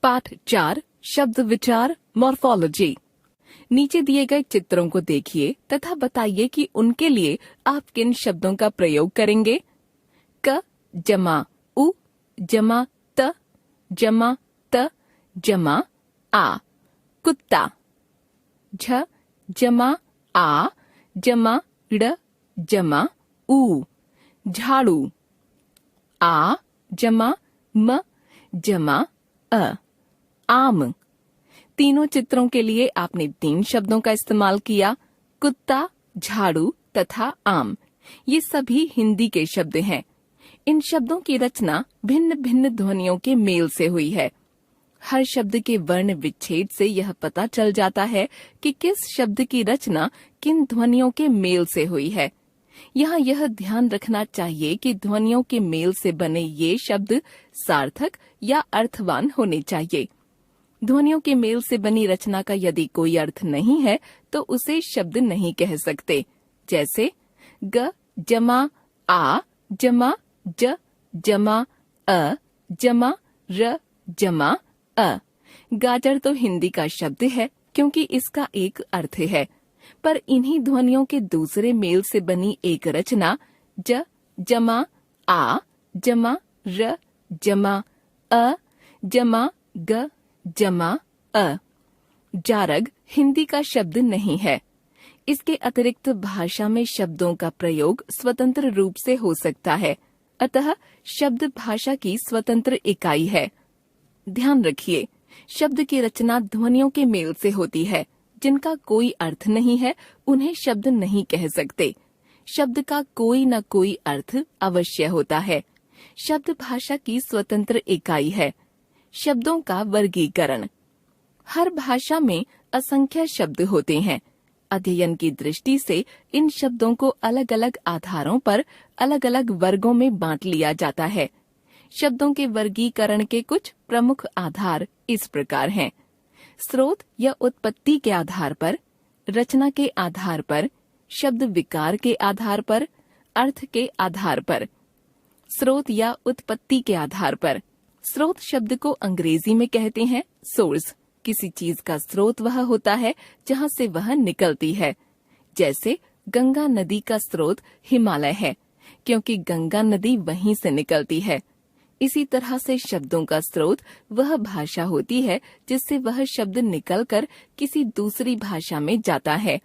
पाठ 4 शब्द विचार मॉर्फोलॉजी। नीचे दिए गए चित्रों को देखिए तथा बताइए कि उनके लिए आप किन शब्दों का प्रयोग करेंगे। क जमा उ जमा त जमा त जमा आ कुत्ता। झ जमा आ जमा ड़ जमा ऊ झाड़ू। आ जमा म जमा अ आम। तीनों चित्रों के लिए आपने 3 शब्दों का इस्तेमाल किया, कुत्ता, झाड़ू तथा आम। ये सभी हिंदी के शब्द हैं। इन शब्दों की रचना भिन्न भिन्न ध्वनियों के मेल से हुई है। हर शब्द के वर्ण विच्छेद से यह पता चल जाता है कि किस शब्द की रचना किन ध्वनियों के मेल से हुई है। यहाँ यह ध्यान रखना चाहिए कि ध्वनियों के मेल से बने ये शब्द सार्थक या अर्थवान होने चाहिए। ध्वनियों के मेल से बनी रचना का यदि कोई अर्थ नहीं है तो उसे शब्द नहीं कह सकते। जैसे ग जमा आ जमा ज जमा अ जमा र जमा अ। गाजर तो हिंदी का शब्द है क्योंकि इसका एक अर्थ है, पर इन्हीं ध्वनियों के दूसरे मेल से बनी एक रचना ज जमा आ जमा र जमा अ जमा ग जमा अ। जारग हिंदी का शब्द नहीं है। इसके अतिरिक्त भाषा में शब्दों का प्रयोग स्वतंत्र रूप से हो सकता है, अतः शब्द भाषा की स्वतंत्र इकाई है। ध्यान रखिए, शब्द की रचना ध्वनियों के मेल से होती है। जिनका कोई अर्थ नहीं है उन्हें शब्द नहीं कह सकते। शब्द का कोई न कोई अर्थ अवश्य होता है। शब्द भाषा की स्वतंत्र इकाई है। शब्दों का वर्गीकरण। हर भाषा में असंख्य शब्द होते हैं। अध्ययन की दृष्टि से इन शब्दों को अलग अलग आधारों पर अलग अलग वर्गों में बांट लिया जाता है। शब्दों के वर्गीकरण के कुछ प्रमुख आधार इस प्रकार हैं। स्रोत या उत्पत्ति के आधार पर, रचना के आधार पर, शब्द विकार के आधार पर, अर्थ के आधार पर। स्रोत या उत्पत्ति के आधार पर। स्रोत शब्द को अंग्रेजी में कहते हैं सोर्स। किसी चीज का स्रोत वह होता है जहाँ से वह निकलती है। जैसे गंगा नदी का स्रोत हिमालय है, क्योंकि गंगा नदी वहीं से निकलती है। इसी तरह से शब्दों का स्रोत वह भाषा होती है जिससे वह शब्द निकलकर किसी दूसरी भाषा में जाता है।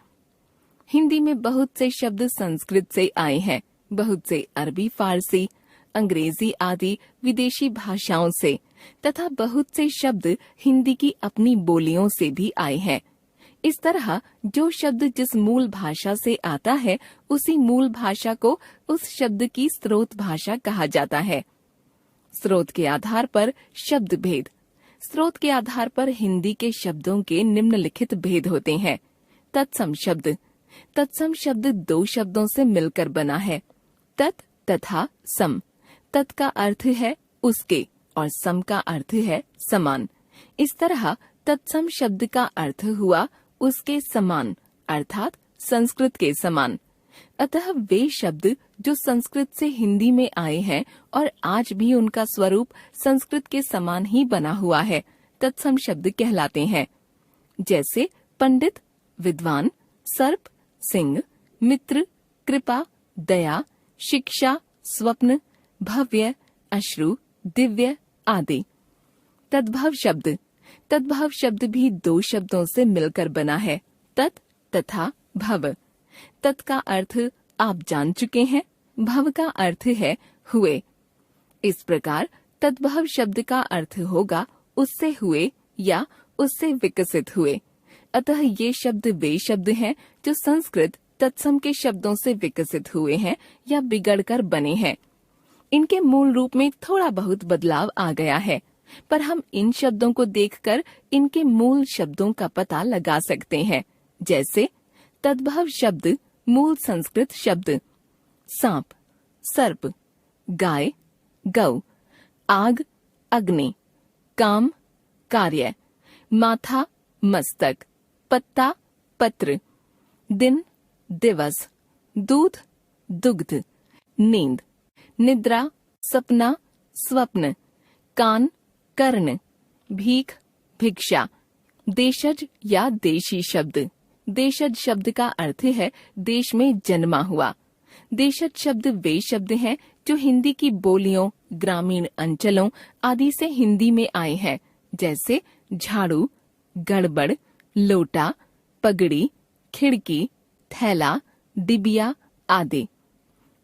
हिंदी में बहुत से शब्द संस्कृत से आए हैं, बहुत से अरबी, फारसी, अंग्रेजी आदि विदेशी भाषाओं से, तथा बहुत से शब्द हिंदी की अपनी बोलियों से भी आए हैं। इस तरह जो शब्द जिस मूल भाषा से आता है उसी मूल भाषा को उस शब्द की स्रोत भाषा कहा जाता है। स्रोत के आधार पर शब्द भेद। स्रोत के आधार पर हिंदी के शब्दों के निम्नलिखित भेद होते हैं। तत्सम शब्द। तत्सम शब्द 2 शब्दों से मिलकर बना है, तत् तथा सम। तत् का अर्थ है उसके और सम का अर्थ है समान। इस तरह तत्सम शब्द का अर्थ हुआ उसके समान, अर्थात संस्कृत के समान। अतः वे शब्द जो संस्कृत से हिंदी में आए हैं और आज भी उनका स्वरूप संस्कृत के समान ही बना हुआ है, तत्सम शब्द कहलाते हैं। जैसे पंडित, विद्वान, सर्प, सिंह, मित्र, कृपा, दया, शिक्षा, स्वप्न, भव्य, अश्रु, दिव्य आदि। तद्भव शब्द। तद्भव शब्द भी 2 शब्दों से मिलकर बना है, तत् तथा भव। तत् का अर्थ आप जान चुके हैं, भव का अर्थ है हुए। इस प्रकार तद्भव शब्द का अर्थ होगा उससे हुए या उससे विकसित हुए। अतः ये शब्द वे शब्द हैं जो संस्कृत तत्सम के शब्दों से विकसित हुए हैं या बिगड़कर बने हैं। इनके मूल रूप में थोड़ा बहुत बदलाव आ गया है, पर हम इन शब्दों को देखकर इनके मूल शब्दों का पता लगा सकते हैं। जैसे तद्भव शब्द मूल संस्कृत शब्द सांप, सर्प, गाय, गौ, आग, अग्नि, काम, कार्य, माथा, मस्तक, पत्ता, पत्र, दिन, दिवस, दूध, दुग्ध, नींद, निद्रा, सपना, स्वप्न, कान, कर्ण, भीख, भिक्षा। देशज या देशी शब्द। देशज शब्द का अर्थ है देश में जन्मा हुआ। देशज शब्द वे शब्द हैं जो हिंदी की बोलियों, ग्रामीण अंचलों आदि से हिंदी में आए हैं, जैसे झाड़ू, गड़बड़, लोटा, पगड़ी, खिड़की, थैला, डिबिया आदि।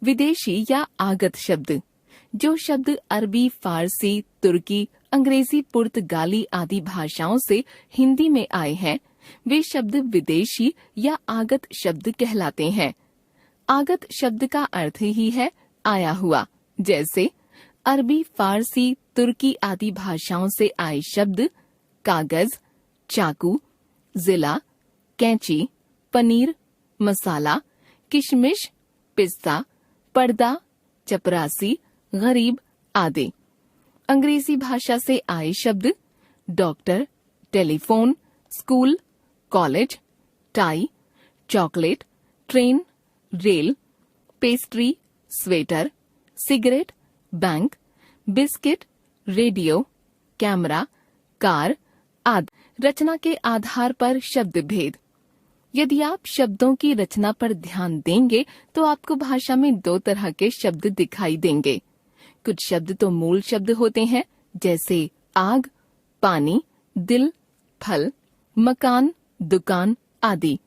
विदेशी या आगत शब्द। जो शब्द अरबी, फारसी, तुर्की, अंग्रेजी, पुर्तगाली आदि भाषाओं से हिंदी में आए हैं, वे शब्द विदेशी या आगत शब्द कहलाते हैं। आगत शब्द का अर्थ ही है आया हुआ, जैसे अरबी, फारसी, तुर्की आदि भाषाओं से आए शब्द कागज, चाकू, जिला, कैंची, पनीर, मसाला, किशमिश, पिस्ता, पर्दा, चपरासी, गरीब आदि। अंग्रेजी भाषा से आए शब्द doctor, telephone, school, college, tie, chocolate, train, rail, pastry, sweater, cigarette, bank, biscuit, radio, camera, car आदि। रचना के आधार पर शब्द भेद। यदि आप शब्दों की रचना पर ध्यान देंगे तो आपको भाषा में दो तरह के शब्द दिखाई देंगे। कुछ शब्द तो मूल शब्द होते हैं, जैसे आग, पानी, दिल, फल, मकान, दुकान आदि।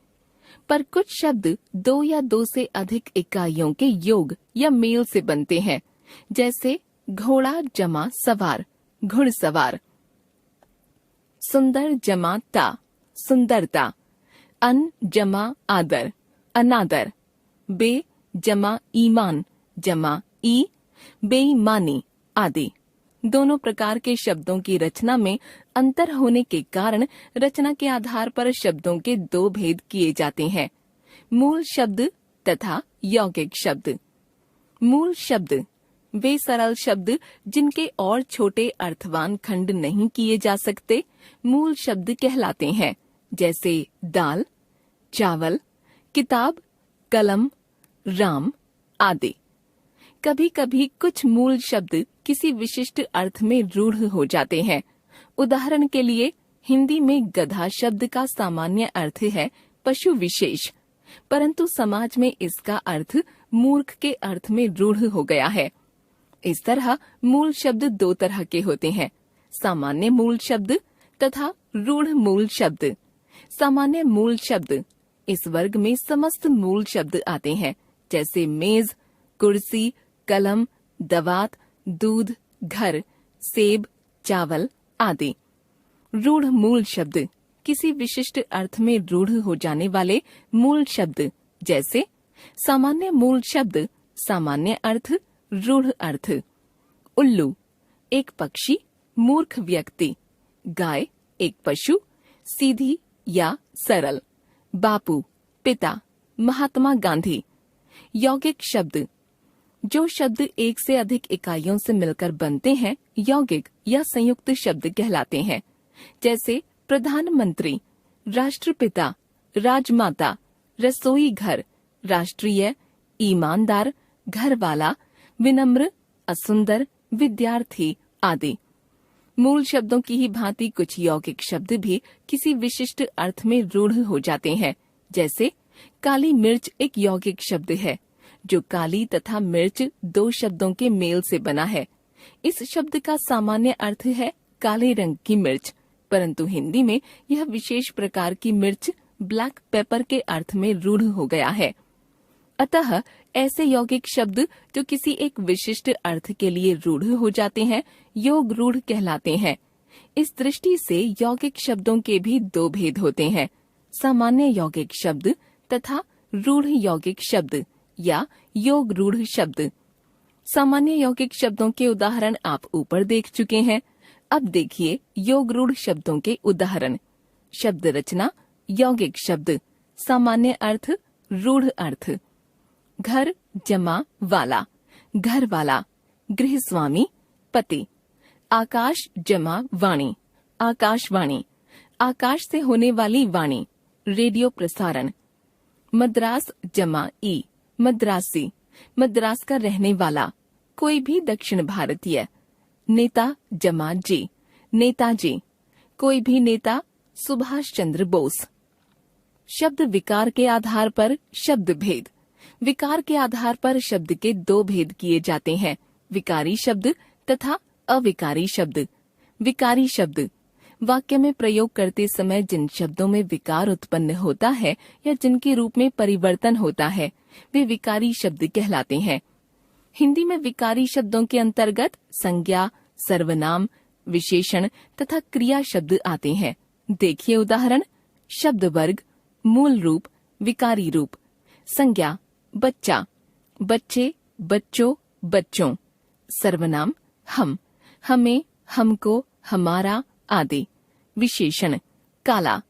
पर कुछ शब्द दो या दो से अधिक इकाइयों के योग या मेल से बनते हैं, जैसे घोड़ा जमा सवार, घुड़सवार। सुंदर जमा ता, सुंदरता। अन जमा आदर, अनादर। बे जमा ईमान, जमा ई, बेईमानी आदि। दोनों प्रकार के शब्दों की रचना में अंतर होने के कारण रचना के आधार पर शब्दों के दो भेद किए जाते हैं, मूल शब्द तथा यौगिक शब्द। मूल शब्द वे सरल शब्द जिनके और छोटे अर्थवान खंड नहीं किए जा सकते मूल शब्द कहलाते हैं, जैसे दाल, चावल, किताब, कलम, राम आदि। कभी कभी कुछ मूल शब्द किसी विशिष्ट अर्थ में रूढ़ हो जाते हैं। उदाहरण के लिए हिंदी में गधा शब्द का सामान्य अर्थ है पशु विशेष, परंतु समाज में इसका अर्थ मूर्ख के अर्थ में रूढ़ हो गया है। इस तरह मूल शब्द दो तरह के होते हैं, सामान्य मूल शब्द तथा रूढ़ मूल शब्द। सामान्य मूल शब्द इस वर्ग में समस्त मूल शब्द आते हैं, जैसे मेज, कुर्सी, कलम, दवात, दूध, घर, सेब, चावल आदि। रूढ़ मूल शब्द किसी विशिष्ट अर्थ में रूढ़ हो जाने वाले मूल शब्द, जैसे सामान्य मूल शब्द, सामान्य अर्थ, रूढ़ अर्थ। उल्लू एक पक्षी, मूर्ख व्यक्ति। गाय एक पशु, सीधी या सरल। बापू पिता, महात्मा गांधी। यौगिक शब्द जो शब्द एक से अधिक इकाइयों से मिलकर बनते हैं यौगिक या संयुक्त शब्द कहलाते हैं, जैसे प्रधानमंत्री, राष्ट्रपिता, राजमाता, रसोई घर, राष्ट्रीय, ईमानदार, घरवाला, विनम्र, असुंदर, विद्यार्थी आदि। मूल शब्दों की ही भांति कुछ यौगिक शब्द भी किसी विशिष्ट अर्थ में रूढ़ हो जाते हैं, जैसे काली मिर्च एक यौगिक शब्द है, जो काली तथा मिर्च दो शब्दों के मेल से बना है। इस शब्द का सामान्य अर्थ है काले रंग की मिर्च, परंतु हिंदी में यह विशेष प्रकार की मिर्च ब्लैक पेपर के अर्थ में रूढ़ हो गया है। अतः ऐसे यौगिक शब्द जो किसी एक विशिष्ट अर्थ के लिए रूढ़ हो जाते हैं योग रूढ़ कहलाते हैं। इस दृष्टि से यौगिक शब्दों के भी दो भेद होते हैं, सामान्य यौगिक शब्द तथा रूढ़ यौगिक शब्द या योग रूढ़ शब्द। सामान्य यौगिक शब्दों के उदाहरण आप ऊपर देख चुके हैं। अब देखिए योग रूढ़ शब्दों के उदाहरण। शब्द रचना यौगिक शब्द, सामान्य अर्थ, रूढ़ अर्थ। घर जमा वाला, घर वाला। गृह स्वामी, पति। आकाश जमा वाणी, आकाशवाणी। आकाश से होने वाली वाणी, रेडियो प्रसारण। मद्रास जमा ई, मद्रासी, मद्रास का रहने वाला, कोई भी दक्षिण भारतीय। नेता जमा जी, नेताजी, कोई भी नेता, सुभाष चंद्र बोस। शब्द विकार के आधार पर शब्द भेद। विकार के आधार पर शब्द के दो भेद किए जाते हैं, विकारी शब्द तथा अविकारी शब्द। विकारी शब्द वाक्य में प्रयोग करते समय जिन शब्दों में विकार उत्पन्न होता है या जिनके रूप में परिवर्तन होता है, वे विकारी शब्द कहलाते हैं। हिंदी में विकारी शब्दों के अंतर्गत संज्ञा, सर्वनाम, विशेषण तथा क्रिया शब्द आते हैं। देखिए उदाहरण। शब्द वर्ग, मूल रूप, विकारी रूप। संज्ञा बच्चा, बच्चे, बच्चों, बच्चों। सर्वनाम हम, हमें, हमको, हमारा आदि। विशेषण काला,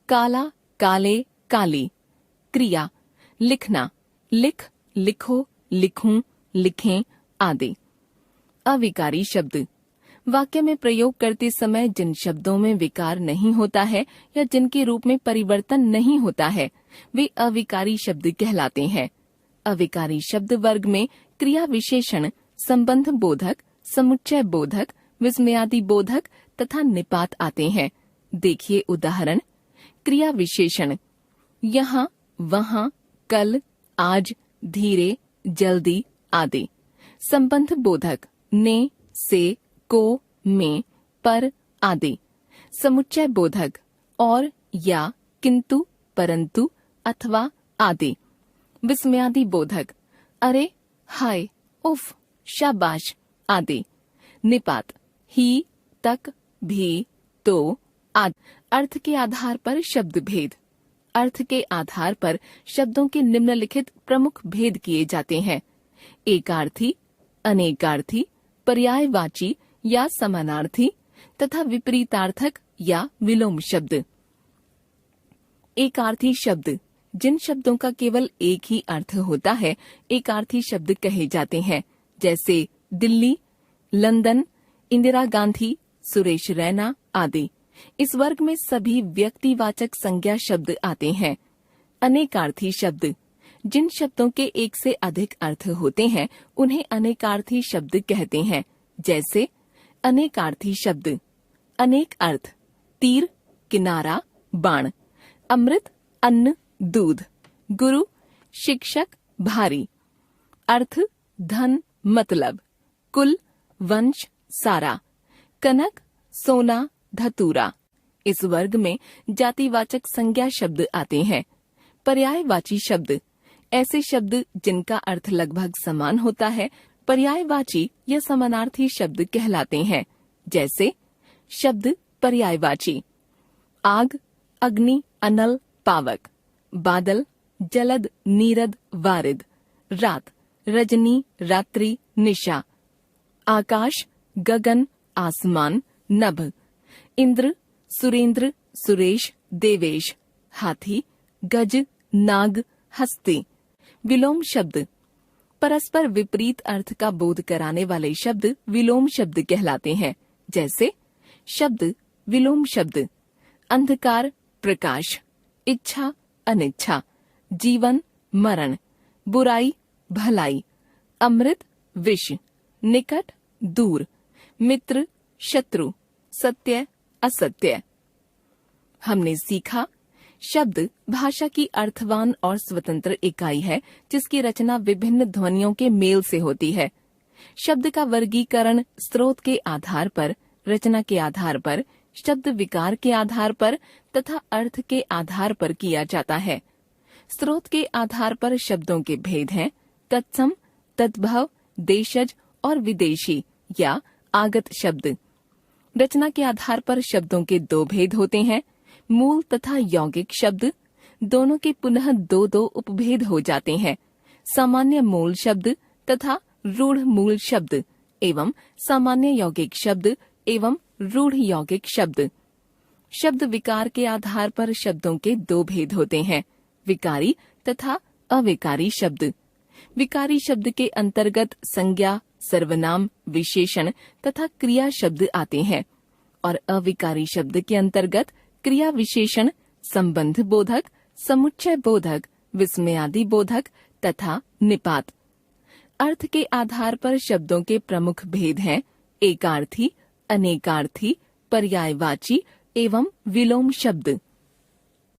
काला, काले, काली। क्रिया लिखना, लिख, लिखो, लिखूं, लिखें आदि। अविकारी शब्द वाक्य में प्रयोग करते समय जिन शब्दों में विकार नहीं होता है या जिनके रूप में परिवर्तन नहीं होता है, वे अविकारी शब्द कहलाते हैं। अविकारी शब्द वर्ग में क्रिया विशेषण, संबंध बोधक, समुच्चय बोधक, विस्मयादि बोधक तथा निपात आते हैं। देखिए उदाहरण। क्रिया विशेषण यहाँ, वहाँ, कल, आज, धीरे, जल्दी आदि। संबंध बोधक ने, से, को, में, पर आदि। समुच्चय बोधक और, या, किंतु, परंतु अथवा आदि। विस्मयादि बोधक अरे, हाय, उफ, शाबाश आदि। निपात ही, तक, भी, तो आदि। अर्थ के आधार पर शब्द भेद। अर्थ के आधार पर शब्दों के निम्नलिखित प्रमुख भेद किए जाते हैं। एकार्थी, अनेकार्थी, पर्यायवाची या समानार्थी तथा विपरीतार्थक या विलोम शब्द। एकार्थी शब्द जिन शब्दों का केवल एक ही अर्थ होता है, एकार्थी शब्द कहे जाते हैं। जैसे दिल्ली, लंदन, इंदिरा गांधी, सुरेश रैना आदि। इस वर्ग में सभी व्यक्तिवाचक संज्ञा शब्द आते हैं। अनेकार्थी शब्द जिन शब्दों के एक से अधिक अर्थ होते हैं, उन्हें अनेकार्थी शब्द कहते हैं। जैसे अनेकार्थी शब्द अनेक अर्थ, तीर, किनारा, बाण। अमृत, अन्न, दूध। गुरु, शिक्षक, भारी। अर्थ, धन, मतलब। कुल, वंश, सारा। कनक, सोना, धतूरा। इस वर्ग में जातिवाचक संज्ञा शब्द आते हैं। पर्यायवाची शब्द ऐसे शब्द जिनका अर्थ लगभग समान होता है, पर्यायवाची या समानार्थी शब्द कहलाते हैं। जैसे शब्द पर्यायवाची आग, अग्नि, अनल, पावक। बादल, जलद, नीरद, वारिद। रात, रजनी, रात्रि, निशा। आकाश, गगन, आसमान, नभ। इंद्र, सुरेंद्र, सुरेश, देवेश। हाथी, गज, नाग, हस्ती। विलोम शब्द परस्पर विपरीत अर्थ का बोध कराने वाले शब्द विलोम शब्द कहलाते हैं। जैसे शब्द विलोम शब्द अंधकार, प्रकाश। इच्छा, अनिच्छा। जीवन, मरण। बुराई, भलाई। अमृत, विष। निकट, दूर। मित्र, शत्रु। सत्य, असत्य। हमने सीखा शब्द भाषा की अर्थवान और स्वतंत्र इकाई है, जिसकी रचना विभिन्न ध्वनियों के मेल से होती है। शब्द का वर्गीकरण स्रोत के आधार पर, रचना के आधार पर, शब्द विकार के आधार पर तथा अर्थ के आधार पर किया जाता है। स्रोत के आधार पर शब्दों के भेद हैं तत्सम, तद्भव, देशज और विदेशी या आगत शब्द। रचना के आधार पर शब्दों के दो भेद होते हैं, मूल तथा यौगिक शब्द। दोनों के पुनः दो दो उपभेद हो जाते हैं, सामान्य मूल शब्द तथा रूढ़ मूल शब्द एवं सामान्य यौगिक शब्द एवं रूढ़ यौगिक शब्द। शब्द विकार के आधार पर शब्दों के दो भेद होते हैं, विकारी तथा अविकारी शब्द। विकारी शब्द के अंतर्गत संज्ञा, सर्वनाम, विशेषण तथा क्रिया शब्द आते हैं और अविकारी शब्द के अंतर्गत क्रिया विशेषण, संबंध बोधक, समुच्चय बोधक, विस्मयादि बोधक तथा निपात। अर्थ के आधार पर शब्दों के प्रमुख भेद हैं एकार्थी, अनेकार्थी, पर्यायवाची एवं विलोम शब्द।